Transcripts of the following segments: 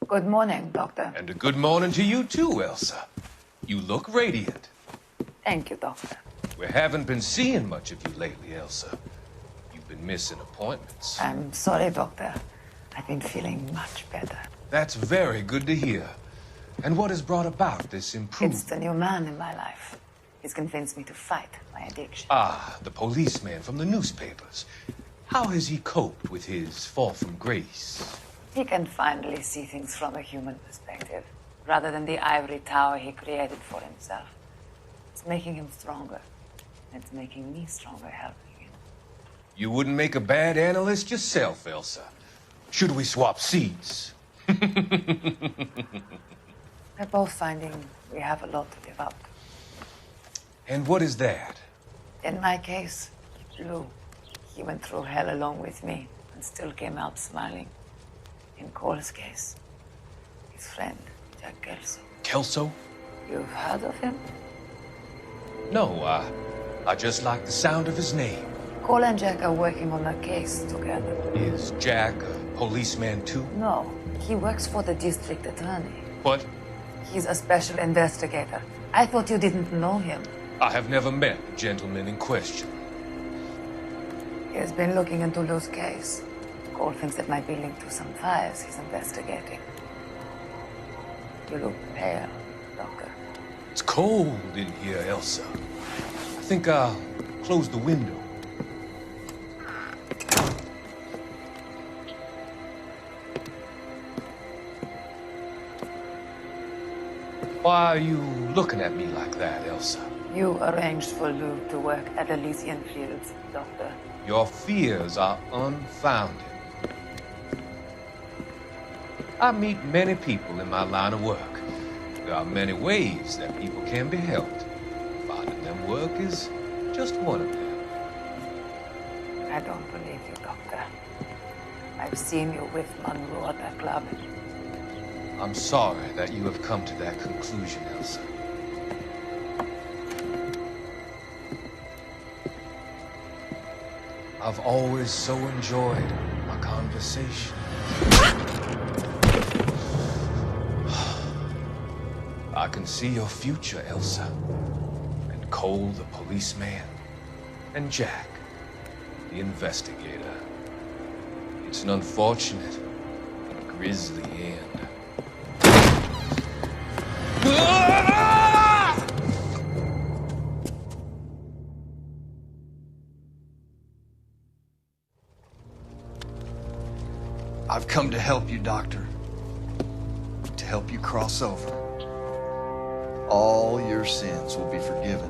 Good morning, Doctor. And a good morning to you too, Elsa. You look radiant. Thank you, Doctor. We haven't been seeing much of you lately, Elsa. You've been missing appointments. I'm sorry, Doctor. I've been feeling much better. That's very good to hear. And what has brought about this improvement? It's the new man in my life. He's convinced me to fight my addiction. Ah, the policeman from the newspapers. How has he coped with his fall from grace? He can finally see things from a human perspective, rather than the ivory tower he created for himself. It's making him stronger. It's making me stronger helping him. You wouldn't make a bad analyst yourself, Elsa. Should we swap seats? We're both finding we have a lot to give up. And what is that? In my case, Lou. He went through hell along with me and still came out smiling. In Cole's case, his friend, Jack Kelso. Kelso? You've heard of him? No, I just like the sound of his name. Cole and Jack are working on a case together. Is Jack a policeman too? No, he works for the district attorney. What? He's a special investigator. I thought you didn't know him. I have never met the gentleman in question. He has been looking into Lou's case. Cole thinks it might be linked to some fires he's investigating. You look pale, Doctor. It's cold in here, Elsa. I think I'll close the window. Why are you looking at me like that, Elsa? You arranged for Lou to work at Elysian Fields, Doctor. Your fears are unfounded. I meet many people in my line of work. There are many ways that people can be helped. Finding them work is just one of them. I don't believe you, Doctor. I've seen you with Monroe at that club. I'm sorry that you have come to that conclusion, Elsa. I've always so enjoyed our conversation. I can see your future, Elsa. And Cole, the policeman. And Jack, the investigator. It's an unfortunate and grisly end. I've come to help you, Doctor. To help you cross over. All your sins will be forgiven.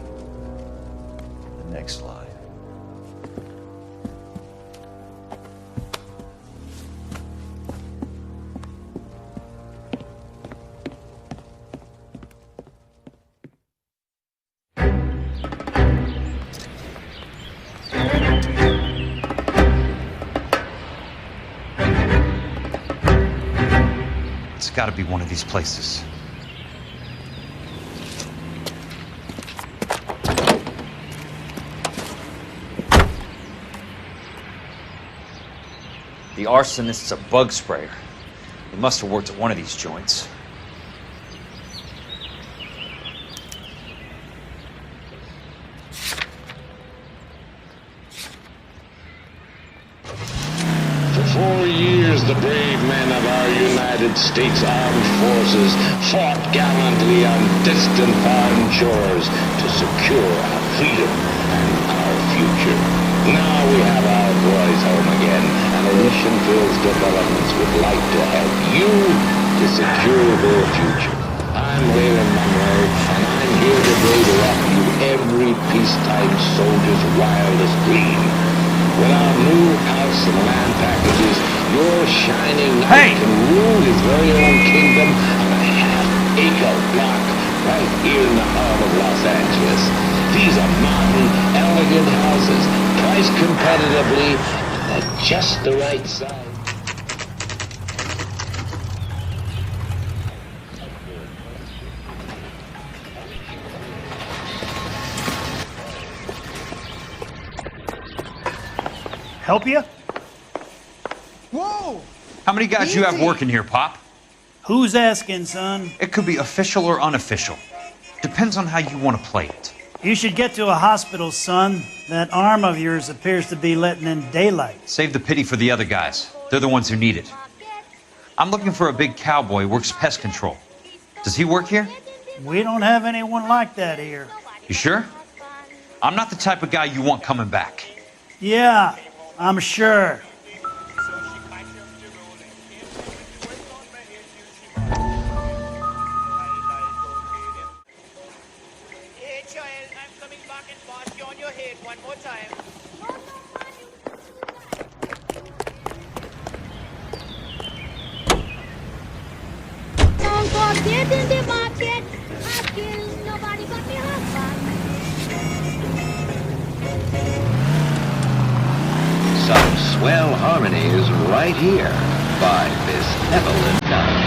The next slide. It's got to be one of these places. The arsonist's a bug sprayer. He must have worked at one of these joints. For 4 years, the brave men of our United States Armed Forces fought gallantly on distant foreign shores to secure our freedom and our future. Now we have our boys home again, and Elysian Fields Developments would like to help you to secure their future. I'm L.A.NOIRE, and I'm here today to offer you every peacetime soldier's wildest dream. With our new house and land packages, your shining knight can rule his very own kingdom on a half-acre block right here in the heart of Los Angeles. These are modern, elegant houses, priced competitively and at just the right size. Help you? How many guys you have working here, Pop? Who's asking, son? It could be official or unofficial. Depends on how you want to play it. You should get to a hospital, son. That arm of yours appears to be letting in daylight. Save the pity for the other guys. They're the ones who need it. I'm looking for a big cowboy who works pest control. Does he work here? We don't have anyone like that here. You sure? I'm not the type of guy you want coming back. Yeah, I'm sure. Hey, child, I'm coming back and boss you on your head one more time. Don't forget in the market, I kill nobody but my husband. Some swell harmonies right here by Miss Evelyn Dunn.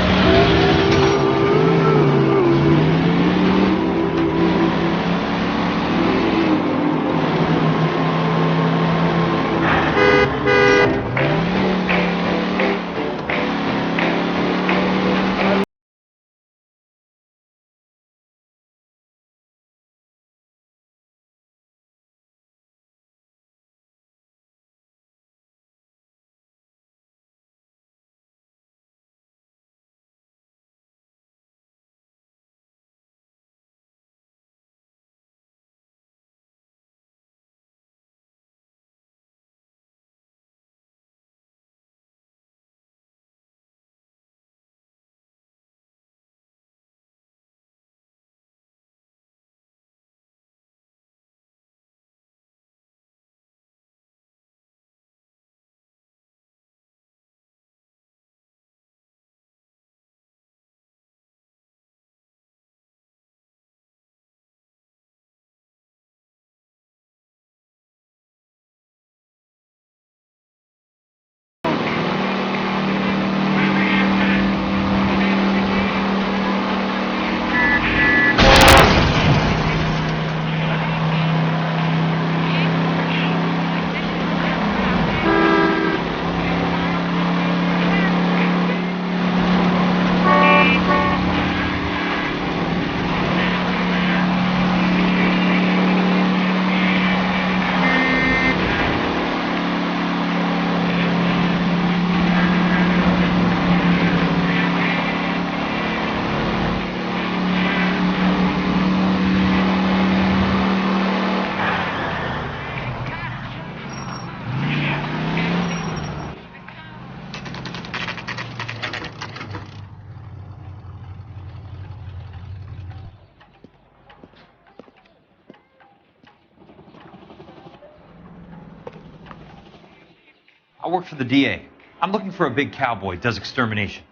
I work for the DA. I'm looking for a big cowboy who does extermination.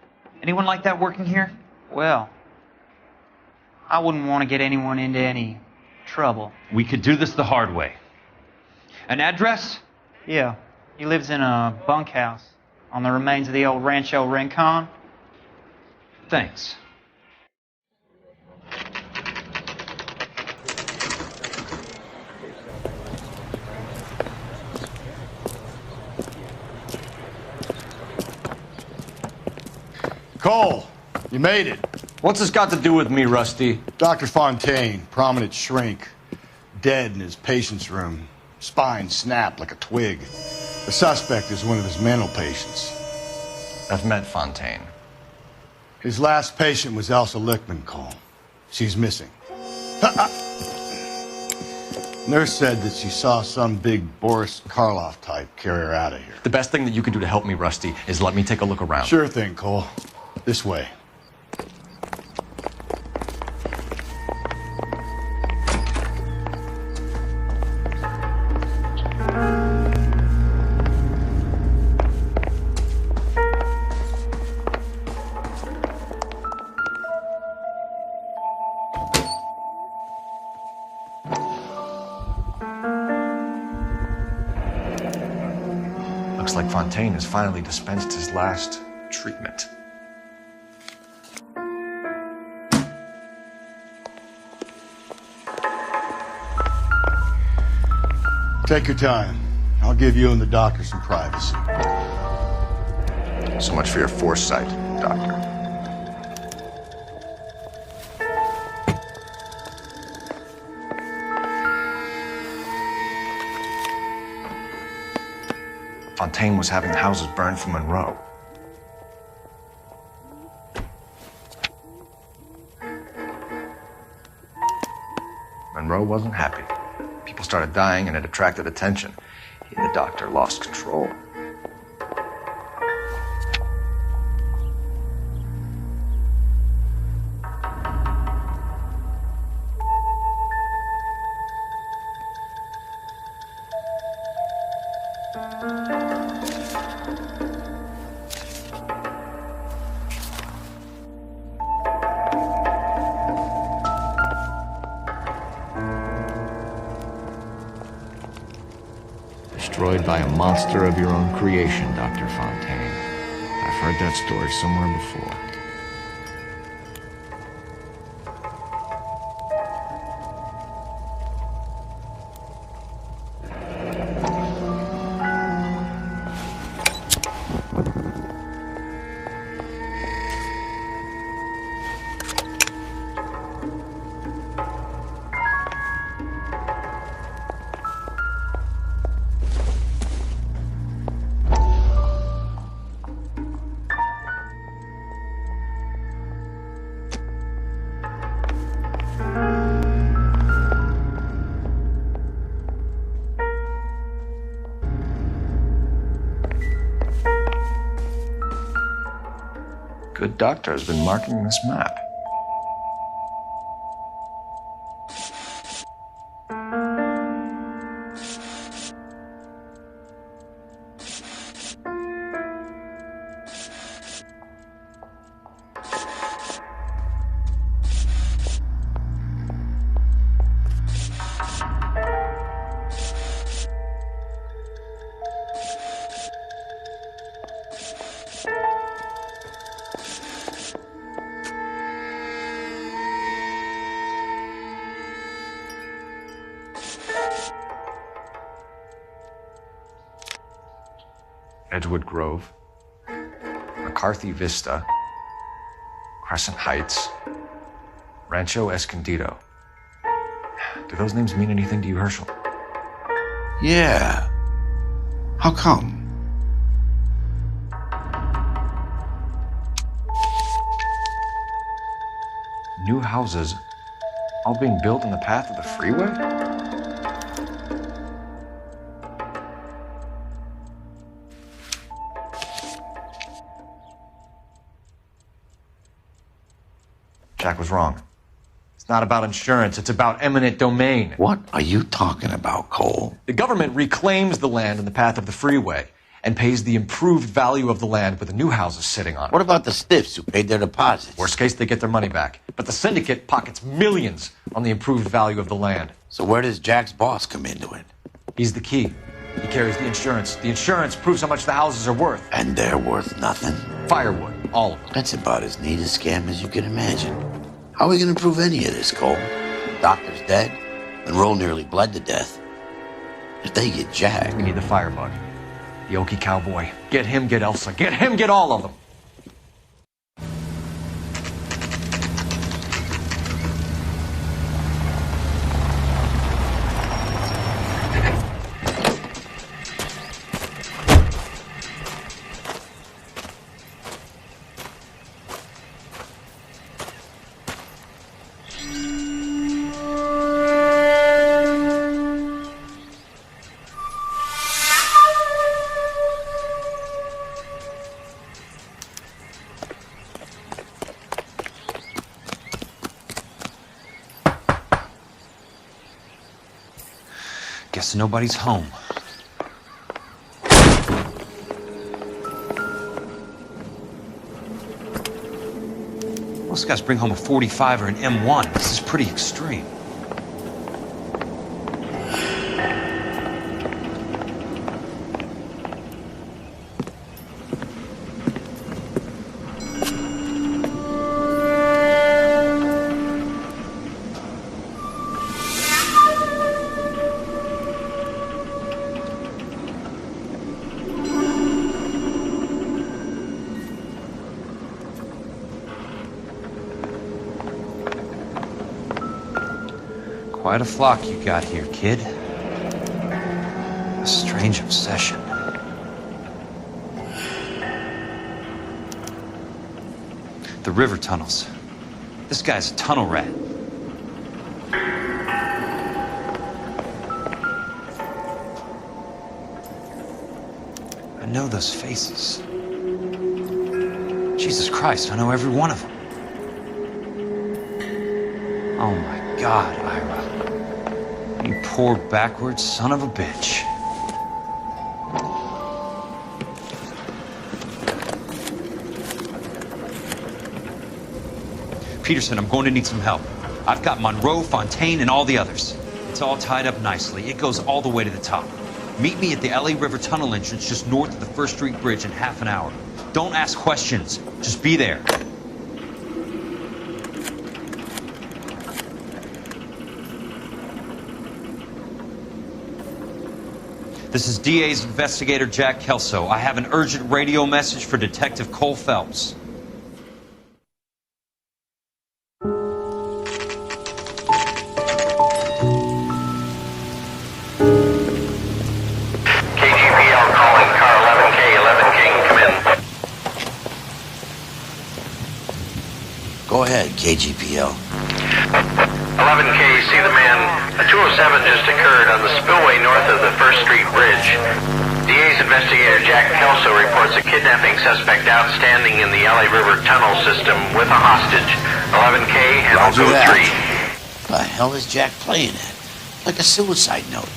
Anyone like that working here? Well, I wouldn't want to get anyone into any trouble. We could do this the hard way. An address? Yeah, he lives in a bunkhouse on the remains of the old Rancho Rincon. Thanks. Cole, you made it. What's this got to do with me, Rusty? Dr. Fontaine, prominent shrink, dead in his patient's room. Spine snapped like a twig. The suspect is one of his mental patients. I've met Fontaine. His last patient was Elsa Lichtman, Cole. She's missing. Nurse said that she saw some big Boris Karloff type carry her out of here. The best thing that you can do to help me, Rusty, is let me take a look around. Sure thing, Cole. This way. Looks like Fontaine has finally dispensed his last treatment. Take your time. I'll give you and the doctor some privacy. So much for your foresight, Doctor. Fontaine was having houses burned for Monroe. Monroe wasn't happy. People started dying and it attracted attention. He, the doctor, lost control. Destroyed by a monster of your own creation, Dr. Fontaine. I've heard that story somewhere before. Good doctor has been marking this map. Edgewood Grove, McCarthy Vista, Crescent Heights, Rancho Escondido. Do those names mean anything to you, Herschel? Yeah. How come? New houses all being built in the path of the freeway? Jack was wrong. It's not about insurance, it's about eminent domain. What are you talking about, Cole? The government reclaims the land in the path of the freeway and pays the improved value of the land with the new houses sitting on it. What about the stiffs who paid their deposits? Worst case, they get their money back. But the syndicate pockets millions on the improved value of the land. So where does Jack's boss come into it? He's the key. He carries the insurance. The insurance proves how much the houses are worth. And they're worth nothing? Firewood, all of them. That's about as neat a scam as you can imagine. How are we going to prove any of this, Cole? Doctor's dead. Monroe nearly bled to death. If they get Jack... We need the firebug. The Okie cowboy. Get him, get Elsa. Get him, get all of them. Guess nobody's home. Most guys bring home a 45 or an M1. This is pretty extreme. Quite a flock you got here, kid. A strange obsession. the river tunnels. This guy's a tunnel rat. I know those faces. Jesus Christ, I know every one of them. Oh my God, Ira. You poor backwards son of a bitch. Peterson, I'm going to need some help. I've got Monroe, Fontaine, and all the others. It's all tied up nicely. It goes all the way to the top. Meet me at the L.A. River Tunnel entrance just north of the First Street Bridge in half an hour. Don't ask questions. Just be there. This is DA's investigator Jack Kelso. I have an urgent radio message for Detective Cole Phelps. KGPL calling car 11K, 11K, come in. Go ahead, KGPL. 11K, see the man. A 207 just occurred on the spillway north of the First Street Bridge. DA's investigator Jack Kelso reports a kidnapping suspect outstanding in the LA River tunnel system with a hostage. 11K, handle Roger code that. 3. The hell is Jack playing at? Like a suicide note.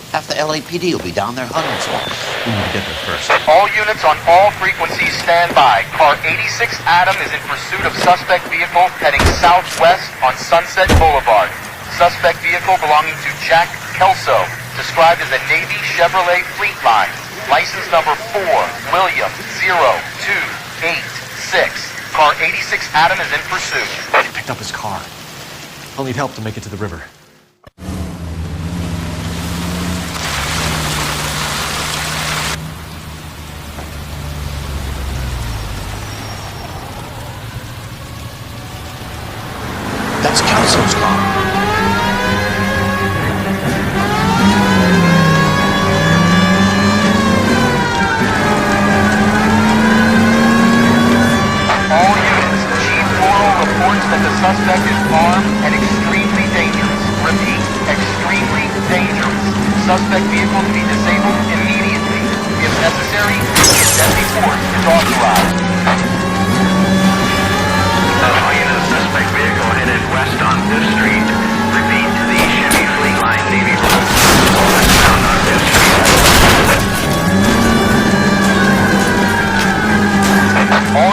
Half the LAPD will be down there hunting for him. We need to get there first. All units on all frequencies stand by. Car 86 Adam is in pursuit of suspect vehicle heading southwest on Sunset Boulevard. Suspect vehicle belonging to Jack Kelso, described as a Navy Chevrolet Fleetline. License number 4, William 0286. Car 86 Adam is in pursuit. He picked up his car. I'll need help to make it to the river. That's Kelso's car. All units, Chief Morrow reports that the suspect is armed and extremely dangerous. Repeat, extremely dangerous. Suspect vehicle to be disabled immediately. If necessary, deadly force is authorized. All units, suspect vehicle headed west on 5th Street. Repeat, the Chevy Fleetline Navy Road. Westbound on 5th Street. All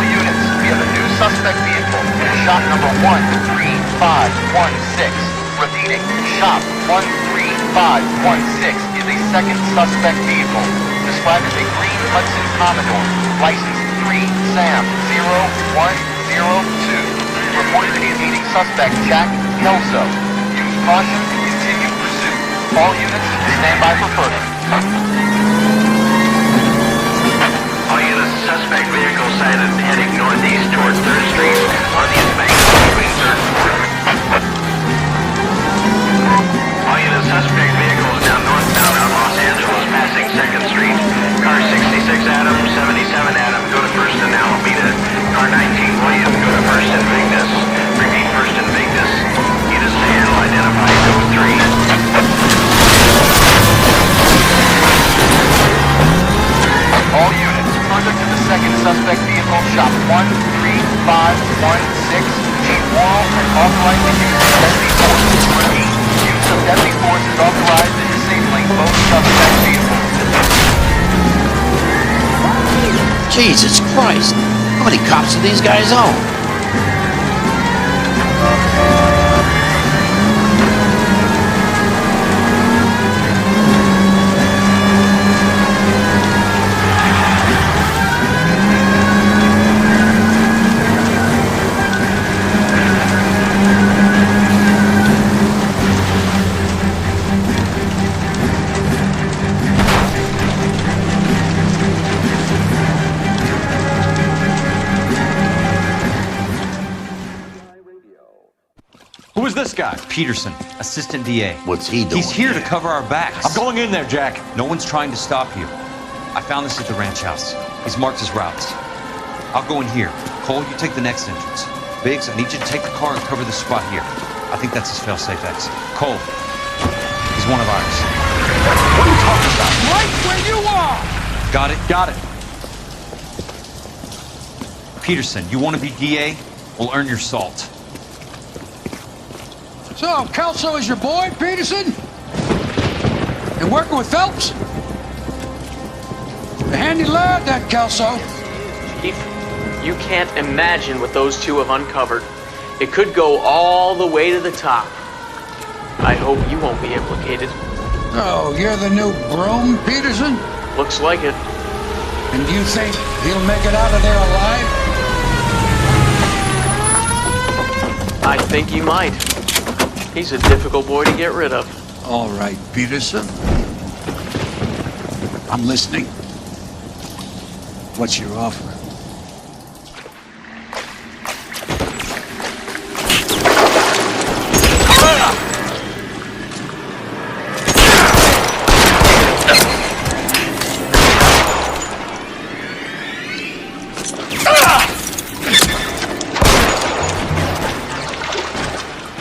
units, we have a new suspect vehicle in shop number 13516. Repeating, shop 13516 is a second suspect vehicle, described as a green Hudson Commodore, license 3 Sam 0102. Reported to be evading suspect Jack Kelso. Use caution to continue pursuit. All units, stand by for further. All units, suspect vehicle sighted heading northeast toward 3rd Street on the embankment between 3rd and 4th. All units, suspect vehicles now northbound on Los Angeles passing 2nd Street. Car 66 Adam, 77 Adam, go to 1st and Alameda. Car 19 William, go to 1st and Vignes. Repeat, 1st and Vignes. Units to handle identified code 3. All units, further to the second suspect vehicle, shop 13516. Chief Morrow has authorized the use of deadly force. Repeat, use of deadly force is authorized in disabling both suspect vehicles. Jesus Christ. How many cops do these guys own? Who is this guy? Peterson, assistant DA. What's he doing? He's here to cover our backs. I'm going in there, Jack. No one's trying to stop you. I found this at the ranch house. He's marked his routes. I'll go in here. Cole, you take the next entrance. Biggs, I need you to take the car and cover the spot here. I think that's his fail-safe exit. Cole, he's one of ours. What are you talking about? Right where you are! Got it? Got it. Peterson, you want to be DA? We'll earn your salt. So, Kelso is your boy, Peterson? And working with Phelps? A handy lad, that Kelso. Chief, you can't imagine what those two have uncovered. It could go all the way to the top. I hope you won't be implicated. Oh, you're the new broom, Peterson? Looks like it. And do you think he'll make it out of there alive? I think he might. He's a difficult boy to get rid of. All right, Peterson. I'm listening. What's your offer?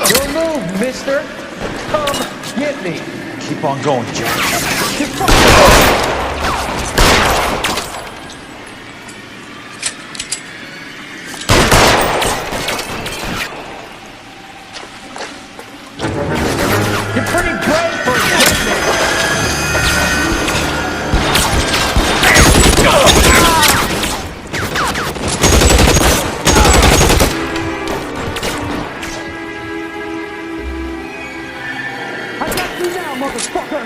Your move, mister. Come get me. Keep on going, Jack. You're pretty brave for a kidney. I got you now, motherfucker.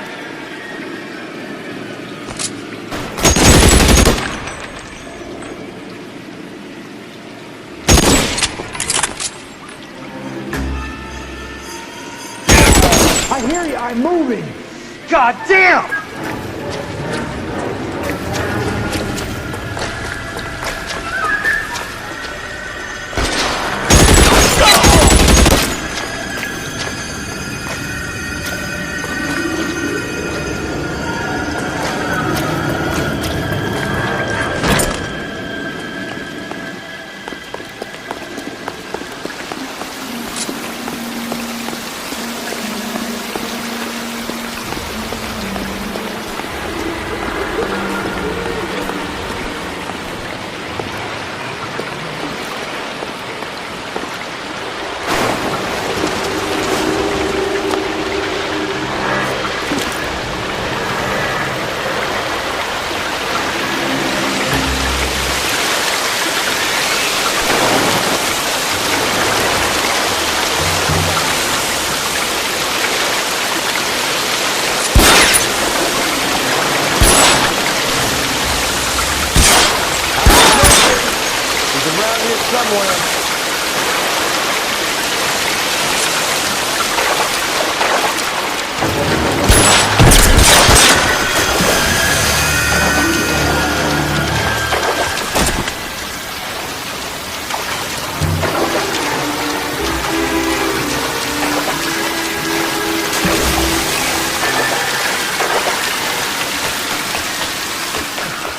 I hear you. I'm moving. God damn!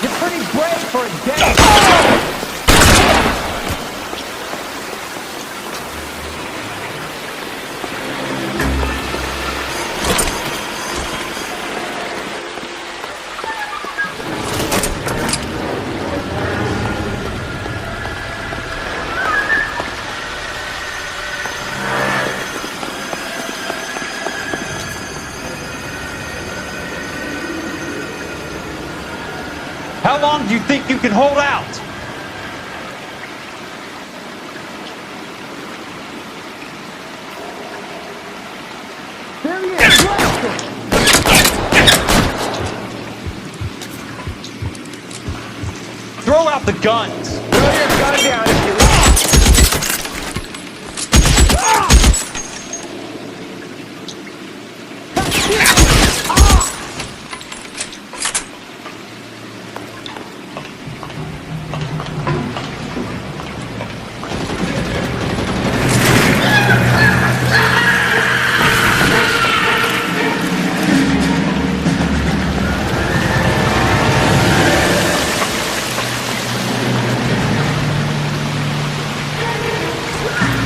You're pretty brave for a day. How long do you think you can hold out? There he is. Throw out the guns. Throw your gun down if you like.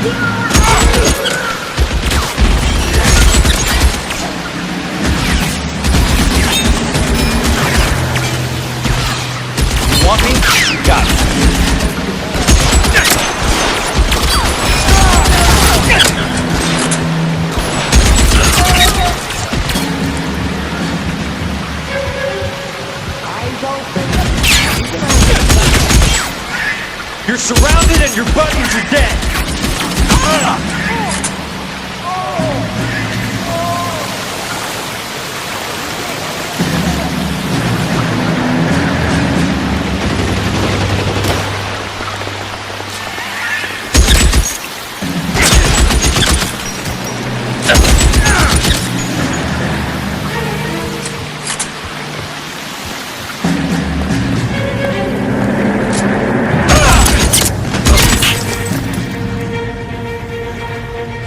Want me? You got it. You're surrounded and your buddies are dead.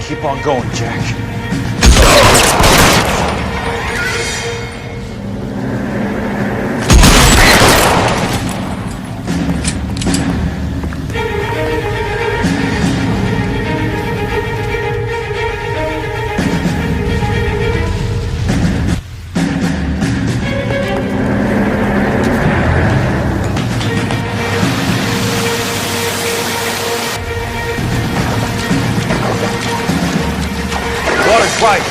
Keep on going, Jack. Water's right.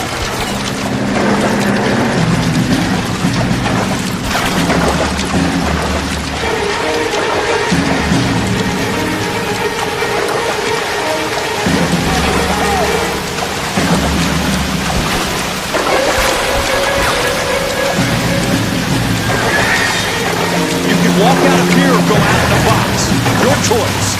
You can walk out of here or go out in the box. Your choice.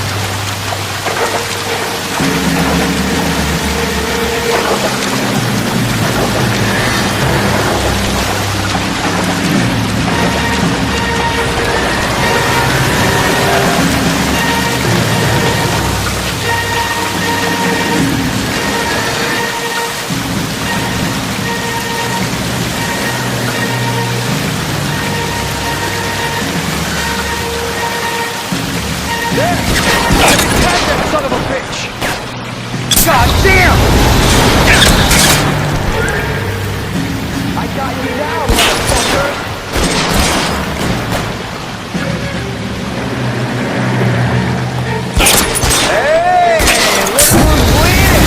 Son of a bitch! God damn! I got you now, motherfucker! Hey! Look who's winning!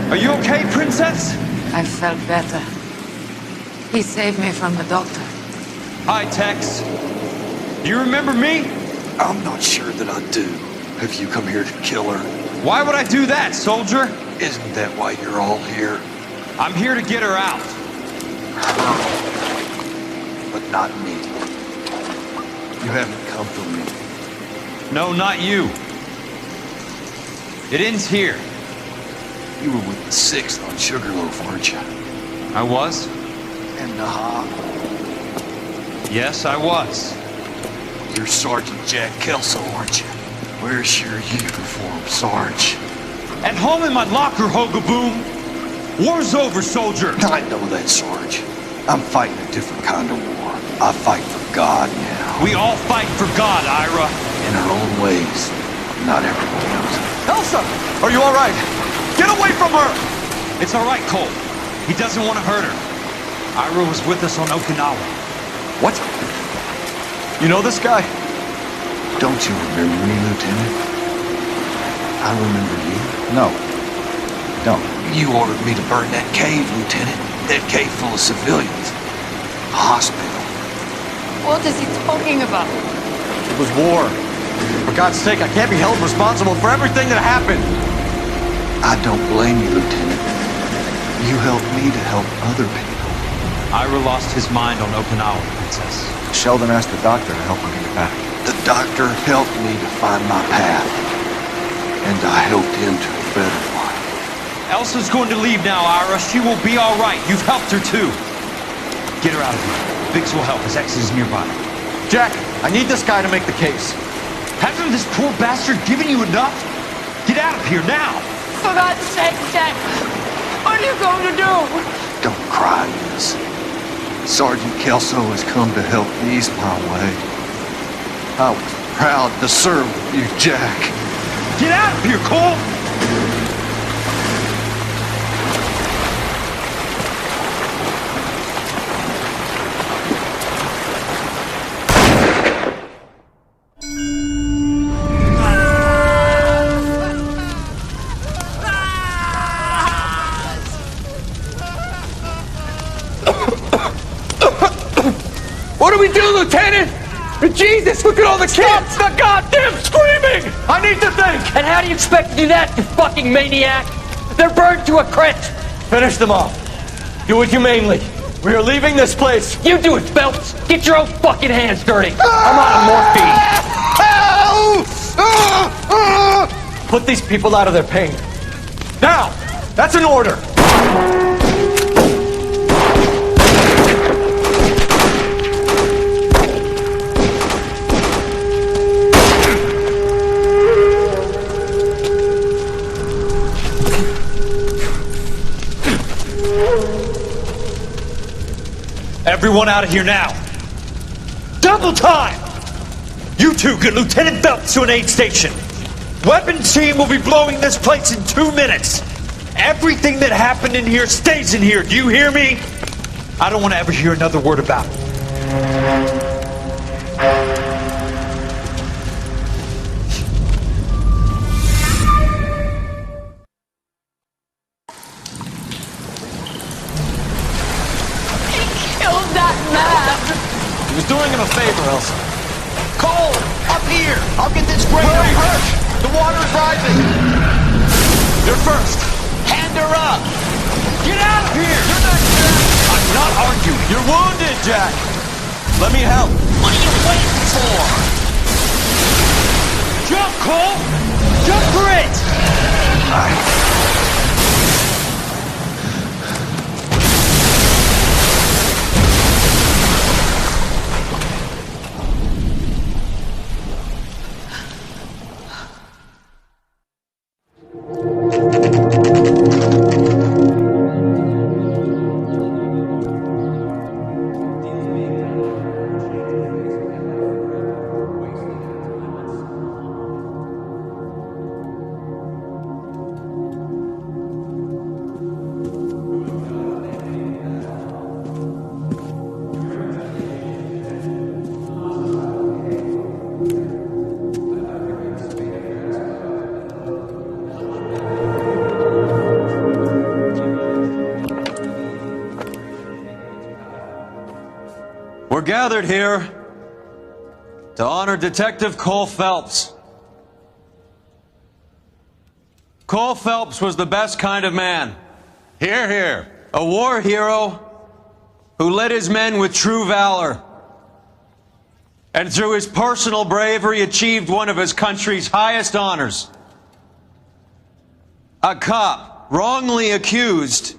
Are you okay, Princess? I felt better. He saved me from the doctor. Hi, Tex. Do you remember me? I'm not sure that I do. Have you come here to kill her? Why would I do that, soldier? Isn't that why you're all here? I'm here to get her out. Her. But not me. You haven't come for me. No, not you. It ends here. You were with the 6th on Sugarloaf, weren't you? I was? And Naha? Yes, I was. You're Sergeant Jack Kelso, aren't you? Where's your uniform, Sarge? At home in my locker, Hogaboom. War's over, soldier. I know that, Sarge. I'm fighting a different kind of war. I fight for God now. We all fight for God, Ira. In our own ways. Not everyone knows it. Elsa! Are you all right? Get away from her! It's all right, Cole. He doesn't want to hurt her. Ira was with us on Okinawa. What? You know this guy? Don't you remember me, Lieutenant? I remember you. No. Don't. You ordered me to burn that cave, Lieutenant. That cave full of civilians. A hospital. What is he talking about? It was war. For God's sake, I can't be held responsible for everything that happened. I don't blame you, Lieutenant. You helped me to help other people. Ira lost his mind on Okinawa, Princess. Sheldon asked the doctor to help him get back. The doctor helped me to find my path. And I helped him to a better one. Elsa's going to leave now, Ira. She will be all right. You've helped her, too. Get her out of here. Biggs will help. His ex is nearby. Jack, I need this guy to make the case. Hasn't this poor bastard given you enough? Get out of here now! For God's sake, Jack! What are you going to do? Don't cry, Miss. Sergeant Kelso has come to help ease my way. I was proud to serve with you, Jack. Get out of here, Cole! What do we do, Lieutenant? Jesus, look at all the kids! Stop the goddamn screaming! I need to think! And how do you expect to do that, you fucking maniac? They're burned to a crisp! Finish them off. Do it humanely. We are leaving this place. You do it, Phelps! Get your own fucking hands dirty! I'm out of morphine! Put these people out of their pain. Now! That's an order! Everyone out of here now! Double time! You two get Lieutenant Phelps to an aid station. Weapons team will be blowing this place in 2 minutes. Everything that happened in here stays in here. Do you hear me? I don't want to ever hear another word about it. He was doing him a favor, Elsa. Cole! Up here! I'll get this grader! Where are you hurt? The water's rising! You're first! Hand her up! Get out of here! You're not Jack! I'm not arguing. You're wounded, Jack! Let me help. What are you waiting for? Jump, Cole! Jump for it! We're gathered here to honor Detective Cole Phelps. Cole Phelps was the best kind of man. Hear, hear. A war hero who led his men with true valor. And through his personal bravery achieved one of his country's highest honors. A cop wrongly accused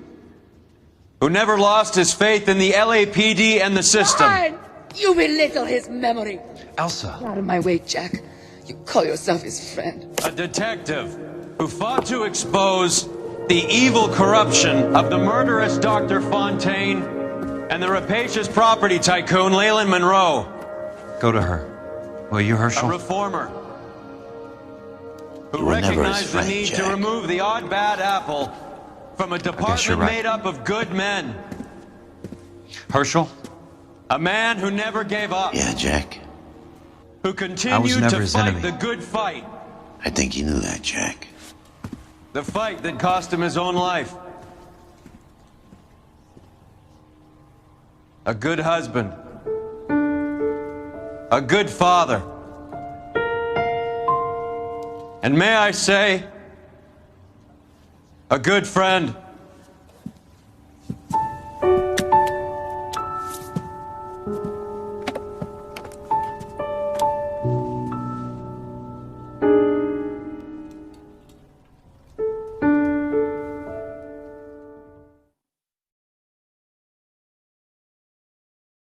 who never lost his faith in the LAPD and the system. Fine. You belittle his memory. Elsa. Get out of my way, Jack. You call yourself his friend. A detective who fought to expose the evil corruption of the murderous Dr. Fontaine and the rapacious property tycoon Leyland Monroe. Go to her. Will you, Herschel? A reformer who recognized the need to remove the odd bad apple from a department made up of good men. Herschel? A man who never gave up. Yeah, Jack. Who continued to fight the good fight. I think you knew that, Jack. The fight that cost him his own life. A good husband. A good father. And may I say, a good friend.